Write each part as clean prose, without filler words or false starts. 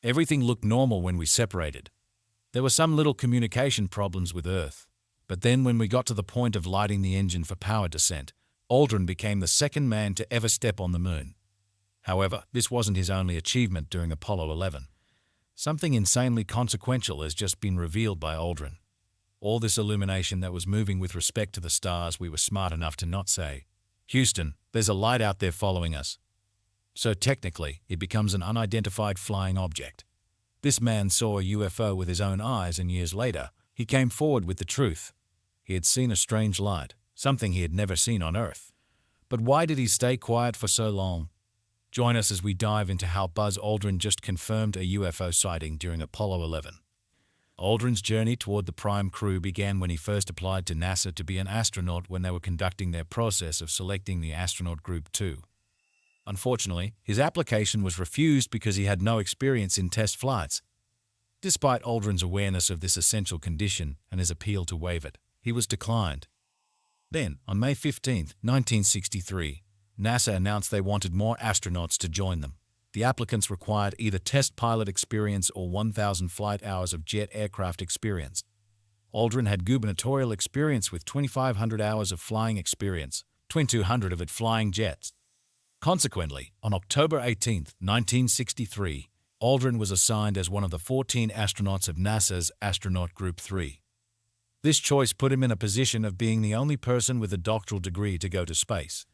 Everything looked normal when we separated. There were some little communication problems with Earth. But then when we got to the point of lighting the engine for power descent, Aldrin became the second man to ever step on the moon. However, this wasn't his only achievement during Apollo 11. Something insanely consequential has just been revealed by Aldrin. All this illumination that was moving with respect to the stars, we were smart enough to not say, "Houston, there's a light out there following us." So technically, it becomes an unidentified flying object. This man saw a UFO with his own eyes, and years later, he came forward with the truth. He had seen a strange light, something he had never seen on Earth. But why did he stay quiet for so long? Join us as we dive into how Buzz Aldrin just confirmed a UFO sighting during Apollo 11. Aldrin's journey toward the Prime Crew began when he first applied to NASA to be an astronaut when they were conducting their process of selecting the astronaut Group 2. Unfortunately, his application was refused because he had no experience in test flights. Despite Aldrin's awareness of this essential condition and his appeal to waive it, he was declined. Then, on May 15, 1963, NASA announced they wanted more astronauts to join them. The applicants required either test pilot experience or 1,000 flight hours of jet aircraft experience. Aldrin had gubernatorial experience with 2,500 hours of flying experience, 2,200 of it flying jets. Consequently, on October 18, 1963, Aldrin was assigned as one of the 14 astronauts of NASA's Astronaut Group 3. This choice put him in a position of being the only person with a doctoral degree to go to space.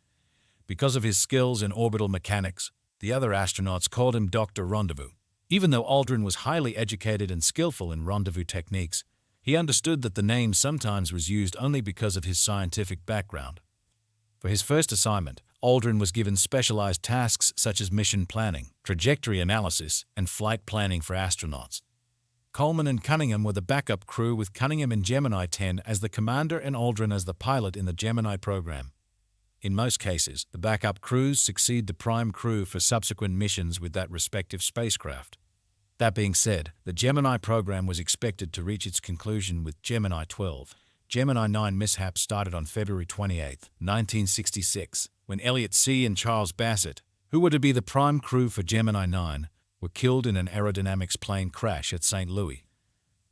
Because of his skills in orbital mechanics, the other astronauts called him Dr. Rendezvous. Even though Aldrin was highly educated and skillful in rendezvous techniques, he understood that the name sometimes was used only because of his scientific background. For his first assignment, Aldrin was given specialized tasks such as mission planning, trajectory analysis, and flight planning for astronauts. Coleman and Cunningham were the backup crew, with Cunningham in Gemini 10 as the commander and Aldrin as the pilot in the Gemini program. In most cases, the backup crews succeed the prime crew for subsequent missions with that respective spacecraft. That being said, the Gemini program was expected to reach its conclusion with Gemini 12. Gemini 9 mishap started on February 28, 1966, when Elliot C. and Charles Bassett, who were to be the prime crew for Gemini 9, were killed in an aerodynamics plane crash at St. Louis.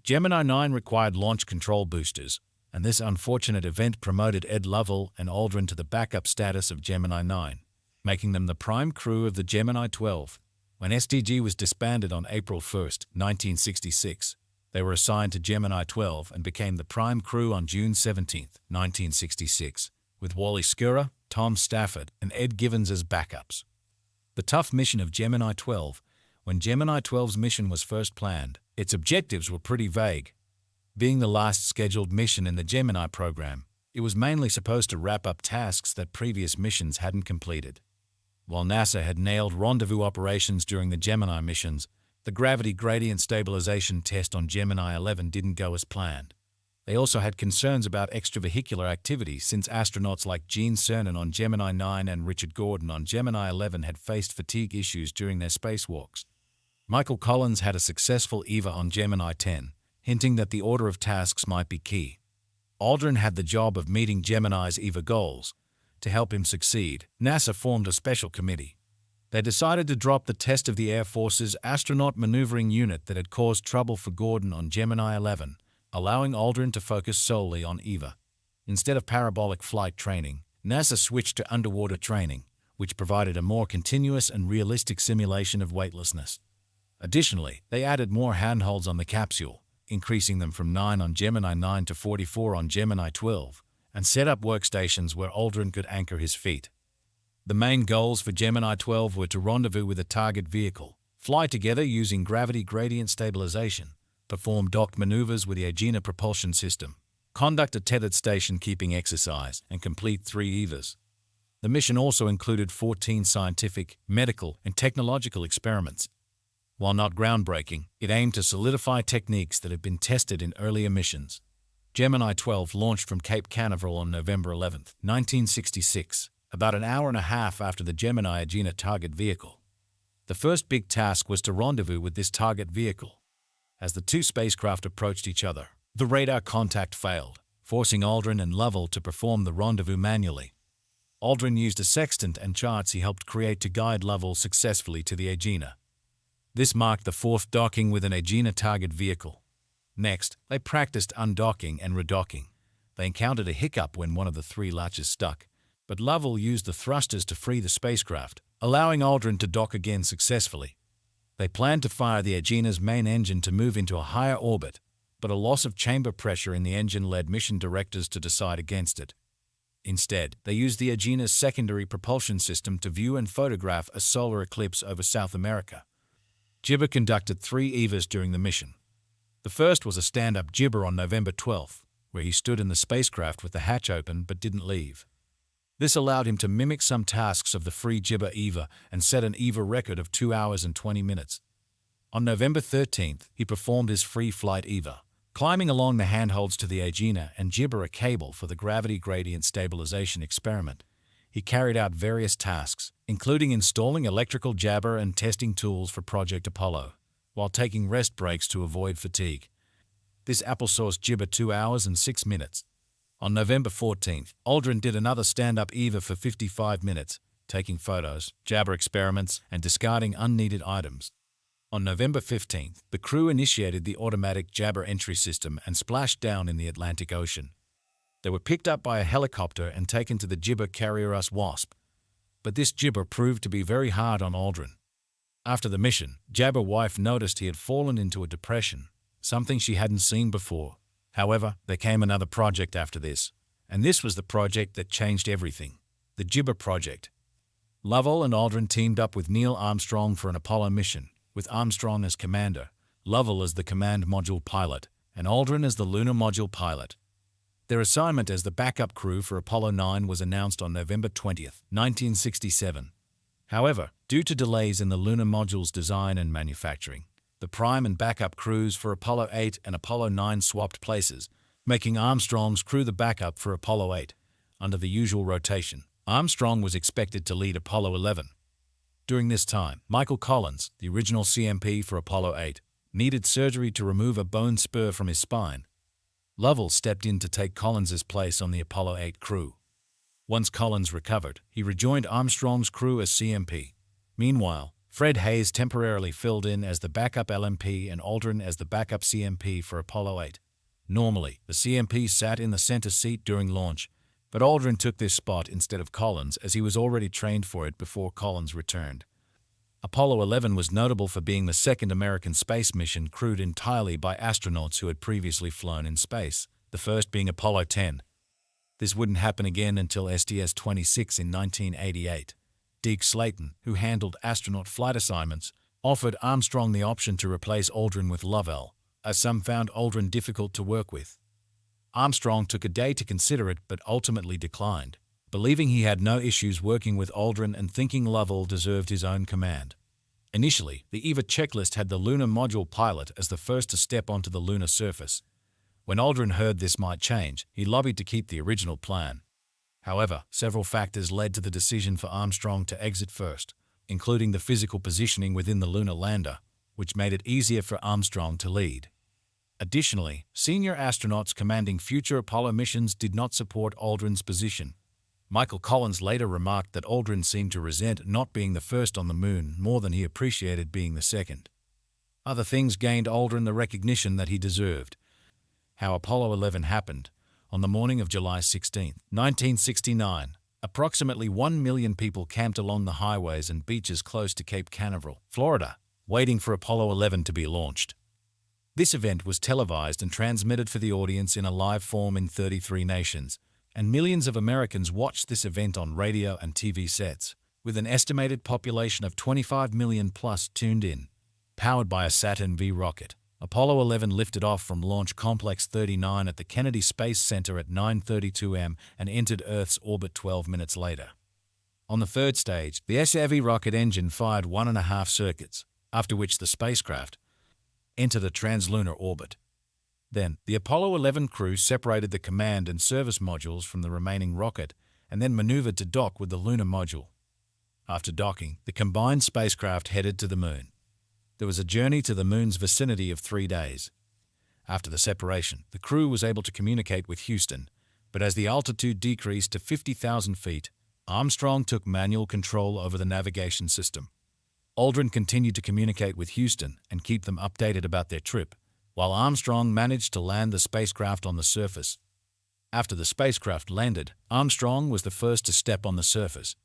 Gemini 9 required launch control boosters, and this unfortunate event promoted Ed Lovell and Aldrin to the backup status of Gemini 9, making them the prime crew of the Gemini 12. When STG was disbanded on April 1, 1966, they were assigned to Gemini 12 and became the prime crew on June 17, 1966, with Wally Schirra, Tom Stafford, and Ed Givens as backups. The tough mission of Gemini 12. When Gemini 12's mission was first planned, its objectives were pretty vague. Being the last scheduled mission in the Gemini program, it was mainly supposed to wrap up tasks that previous missions hadn't completed. While NASA had nailed rendezvous operations during the Gemini missions, the gravity gradient stabilization test on Gemini 11 didn't go as planned. They also had concerns about extravehicular activity, since astronauts like Gene Cernan on Gemini 9 and Richard Gordon on Gemini 11 had faced fatigue issues during their spacewalks. Michael Collins had a successful EVA on Gemini 10, hinting that the order of tasks might be key. Aldrin had the job of meeting Gemini's EVA goals. To help him succeed, NASA formed a special committee. They decided to drop the test of the Air Force's astronaut maneuvering unit that had caused trouble for Gordon on Gemini 11, allowing Aldrin to focus solely on EVA. Instead of parabolic flight training, NASA switched to underwater training, which provided a more continuous and realistic simulation of weightlessness. Additionally, they added more handholds on the capsule, increasing them from 9 on Gemini 9 to 44 on Gemini 12, and set up workstations where Aldrin could anchor his feet. The main goals for Gemini 12 were to rendezvous with a target vehicle, fly together using gravity gradient stabilization, perform docked maneuvers with the Agena propulsion system, conduct a tethered station-keeping exercise, and complete 3 EVAs. The mission also included 14 scientific, medical, and technological experiments. While not groundbreaking, it aimed to solidify techniques that had been tested in earlier missions. Gemini 12 launched from Cape Canaveral on November 11, 1966, about an hour and a half after the Gemini Agena target vehicle. The first big task was to rendezvous with this target vehicle. As the two spacecraft approached each other, the radar contact failed, forcing Aldrin and Lovell to perform the rendezvous manually. Aldrin used a sextant and charts he helped create to guide Lovell successfully to the Agena. This marked the fourth docking with an Agena target vehicle. Next, they practiced undocking and redocking. They encountered a hiccup when one of the three latches stuck, but Lovell used the thrusters to free the spacecraft, allowing Aldrin to dock again successfully. They planned to fire the Agena's main engine to move into a higher orbit, but a loss of chamber pressure in the engine led mission directors to decide against it. Instead, they used the Agena's secondary propulsion system to view and photograph a solar eclipse over South America. Gibber conducted 3 EVAs during the mission. The first was a stand-up Gibber on November 12th, where he stood in the spacecraft with the hatch open but didn't leave. This allowed him to mimic some tasks of the free Gibber EVA and set an EVA record of 2 hours and 20 minutes. On November 13th, he performed his free flight EVA, climbing along the handholds to the Agena and Gibber a cable for the gravity gradient stabilization experiment. He carried out various tasks, including installing electrical jabber and testing tools for Project Apollo, while taking rest breaks to avoid fatigue. This applesauce Gibber 2 hours and 6 minutes. On November 14th, Aldrin did another stand-up EVA for 55 minutes, taking photos, jabber experiments, and discarding unneeded items. On November 15th, the crew initiated the automatic jabber entry system and splashed down in the Atlantic Ocean. They were picked up by a helicopter and taken to the Gibber carrier Wasp. But this Gibber proved to be very hard on Aldrin. After the mission, Jabber wife noticed he had fallen into a depression, something she hadn't seen before. However, there came another project after this, and this was the project that changed everything, the Gibber project. Lovell and Aldrin teamed up with Neil Armstrong for an Apollo mission, with Armstrong as commander, Lovell as the command module pilot, and Aldrin as the lunar module pilot. Their assignment as the backup crew for Apollo 9 was announced on November 20, 1967. However, due to delays in the lunar module's design and manufacturing, the prime and backup crews for Apollo 8 and Apollo 9 swapped places, making Armstrong's crew the backup for Apollo 8. Under the usual rotation, Armstrong was expected to lead Apollo 11. During this time, Michael Collins, the original CMP for Apollo 8, needed surgery to remove a bone spur from his spine. Lovell stepped in to take Collins's place on the Apollo 8 crew. Once Collins recovered, he rejoined Armstrong's crew as CMP. Meanwhile, Fred Hayes temporarily filled in as the backup LMP and Aldrin as the backup CMP for Apollo 8. Normally, the CMP sat in the center seat during launch, but Aldrin took this spot instead of Collins as he was already trained for it before Collins returned. Apollo 11 was notable for being the second American space mission crewed entirely by astronauts who had previously flown in space, the first being Apollo 10. This wouldn't happen again until STS-26 in 1988. Deke Slayton, who handled astronaut flight assignments, offered Armstrong the option to replace Aldrin with Lovell, as some found Aldrin difficult to work with. Armstrong took a day to consider it but ultimately declined, believing he had no issues working with Aldrin and thinking Lovell deserved his own command. Initially, the EVA checklist had the lunar module pilot as the first to step onto the lunar surface. When Aldrin heard this might change, he lobbied to keep the original plan. However, several factors led to the decision for Armstrong to exit first, including the physical positioning within the lunar lander, which made it easier for Armstrong to lead. Additionally, senior astronauts commanding future Apollo missions did not support Aldrin's position. Michael Collins later remarked that Aldrin seemed to resent not being the first on the moon more than he appreciated being the second. Other things gained Aldrin the recognition that he deserved. How Apollo 11 happened. On the morning of July 16, 1969, approximately 1 million people camped along the highways and beaches close to Cape Canaveral, Florida, waiting for Apollo 11 to be launched. This event was televised and transmitted for the audience in a live form in 33 nations, and millions of Americans watched this event on radio and TV sets, with an estimated population of 25 million plus tuned in. Powered by a Saturn V rocket, Apollo 11 lifted off from Launch Complex 39 at the Kennedy Space Center at 9:32 am and entered Earth's orbit 12 minutes later. On the third stage, the SRV rocket engine fired 1.5 circuits, after which the spacecraft entered a translunar orbit. Then, the Apollo 11 crew separated the command and service modules from the remaining rocket and then maneuvered to dock with the lunar module. After docking, the combined spacecraft headed to the moon. There was a journey to the moon's vicinity of 3 days. After the separation, the crew was able to communicate with Houston, but as the altitude decreased to 50,000 feet, Armstrong took manual control over the navigation system. Aldrin continued to communicate with Houston and keep them updated about their trip, while Armstrong managed to land the spacecraft on the surface. After the spacecraft landed, Armstrong was the first to step on the surface.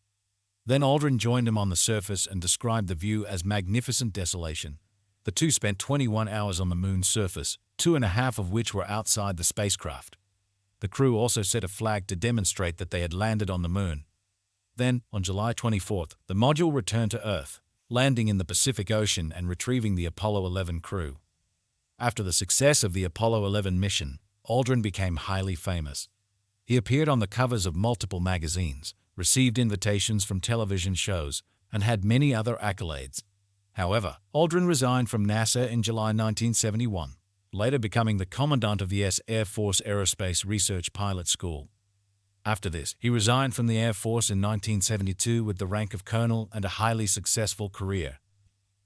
Then Aldrin joined him on the surface and described the view as magnificent desolation. The two spent 21 hours on the moon's surface, 2.5 of which were outside the spacecraft. The crew also set a flag to demonstrate that they had landed on the moon. Then, on July 24th, the module returned to Earth, landing in the Pacific Ocean and retrieving the Apollo 11 crew. After the success of the Apollo 11 mission, Aldrin became highly famous. He appeared on the covers of multiple magazines, received invitations from television shows, and had many other accolades. However, Aldrin resigned from NASA in July 1971, later becoming the commandant of the Air Force Aerospace Research Pilot School. After this, he resigned from the Air Force in 1972 with the rank of colonel and a highly successful career.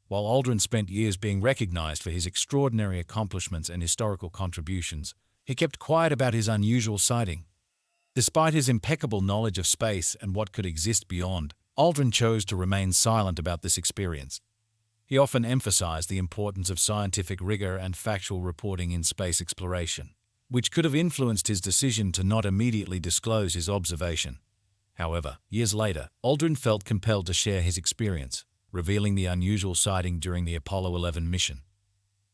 While Aldrin spent years being recognized for his extraordinary accomplishments and historical contributions, he kept quiet about his unusual sighting. Despite his impeccable knowledge of space and what could exist beyond, Aldrin chose to remain silent about this experience. He often emphasized the importance of scientific rigor and factual reporting in space exploration, which could have influenced his decision to not immediately disclose his observation. However, years later, Aldrin felt compelled to share his experience, revealing the unusual sighting during the Apollo 11 mission.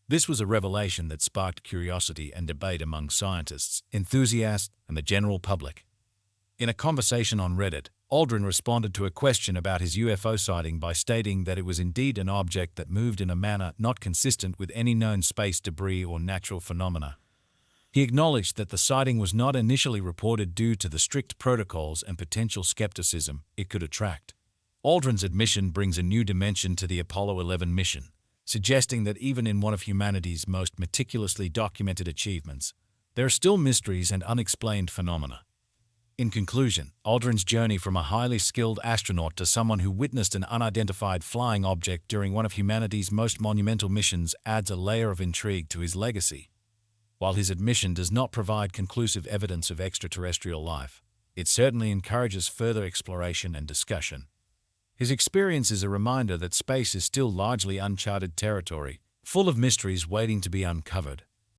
This was a revelation that sparked curiosity and debate among scientists, enthusiasts, and the general public. In a conversation on Reddit, Aldrin responded to a question about his UFO sighting by stating that it was indeed an object that moved in a manner not consistent with any known space debris or natural phenomena. He acknowledged that the sighting was not initially reported due to the strict protocols and potential skepticism it could attract. Aldrin's admission brings a new dimension to the Apollo 11 mission, suggesting that even in one of humanity's most meticulously documented achievements, there are still mysteries and unexplained phenomena. In conclusion, Aldrin's journey from a highly skilled astronaut to someone who witnessed an unidentified flying object during one of humanity's most monumental missions adds a layer of intrigue to his legacy. While his admission does not provide conclusive evidence of extraterrestrial life, it certainly encourages further exploration and discussion. His experience is a reminder that space is still largely uncharted territory, full of mysteries waiting to be uncovered.